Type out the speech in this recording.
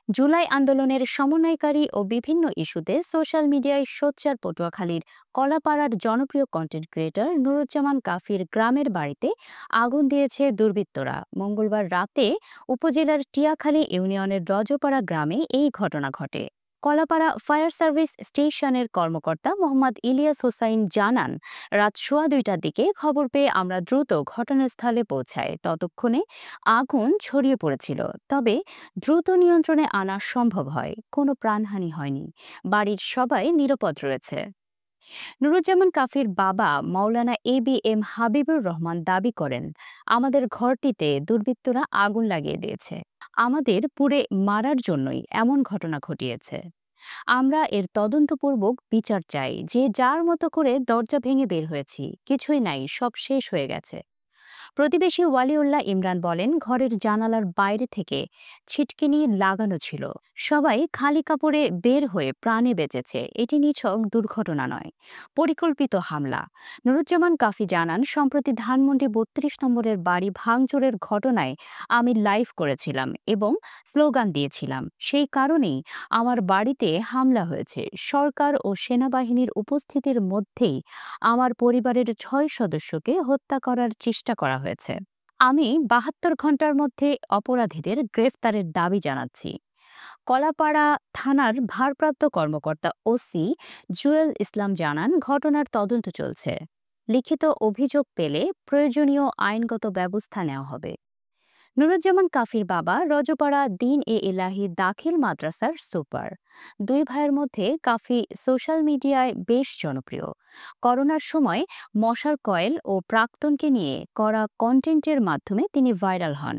জুলাই আন্দোলনের সমন্বয়কারী ও বিভিন্ন ইস্যুতে সোশ্যাল মিডিয়ায় সোচ্চার পটুয়াখালীর কলাপাড়ার জনপ্রিয় কন্টেন্ট ক্রিয়েটর নুরুজ্জামান কাফির গ্রামের বাড়িতে আগুন দিয়েছে দুর্বৃত্তরা। মঙ্গলবার রাতে উপজেলার টিয়াখালী ইউনিয়নের রজপাড়া গ্রামে এই ঘটনা ঘটে। কলাপাড়া ফায়ার সার্ভিস স্টেশনের কর্মকর্তা মোহাম্মদ ইলিয়াস হোসাইন জানান, রাত 2:15টার দিকে খবর পেয়ে আমরা দ্রুত ঘটনাস্থলে পৌঁছাই। ততক্ষণে আগুন ছড়িয়ে পড়েছিল, তবে দ্রুত নিয়ন্ত্রণে আনা সম্ভব হয়। কোনো প্রাণহানি হয়নি, বাড়ির সবাই নিরাপদ রয়েছে। নুরুজ্জামান কাফির বাবা মাওলানা এবিএম হাবিবুর রহমান দাবি করেন, আমাদের ঘরটিতে দুর্বৃত্তরা আগুন লাগিয়ে দিয়েছে, আমাদের পুড়ে মারার জন্যই এমন ঘটনা ঘটিয়েছে। আমরা এর তদন্তপূর্বক বিচার চাই। যে যার মতো করে দরজা ভেঙে বের হয়েছি, কিছুই নাই, সব শেষ হয়ে গেছে। প্রতিবেশী ওয়ালিউল্লাহ ইমরান বলেন, ঘরের জানালার বাইরে থেকে ছিটকিনি লাগানো ছিল, সবাই খালি কাপড়ে বের হয়ে প্রাণে বেঁচেছে। এটি নিছক দুর্ঘটনা নয়, পরিকল্পিত হামলা। নুরুজ্জামান কাফি জানান, সম্প্রতি ধানমন্ডি ৩২ নম্বরের বাড়ি ভাঙচুরের ঘটনায় আমি লাইভ করেছিলাম এবং স্লোগান দিয়েছিলাম, সেই কারণেই আমার বাড়িতে হামলা হয়েছে। সরকার ও সেনাবাহিনীর উপস্থিতির মধ্যেই আমার পরিবারের ৬ সদস্যকে হত্যা করার চেষ্টা করা হয়েছে। আমি ৭২ ঘন্টার মধ্যে অপরাধীদের গ্রেফতারের দাবি জানাচ্ছি। কলাপাড়া থানার ভারপ্রাপ্ত কর্মকর্তা ওসি জুয়েল ইসলাম জানান, ঘটনার তদন্ত চলছে। লিখিত অভিযোগ পেলে প্রয়োজনীয় আইনগত ব্যবস্থা নেওয়া হবে। নুরুজ্জামান কাফির বাবা রজপাড়া দিন এ ইলাহি দাখিল মাদ্রাসার সুপার। দুই ভাইয়ের মধ্যে কাফি সোশ্যাল মিডিয়ায় বেশ জনপ্রিয়। করোনার সময় মশার কয়েল ও প্রাক্তনকে নিয়ে করা কন্টেন্টের মাধ্যমে তিনি ভাইরাল হন।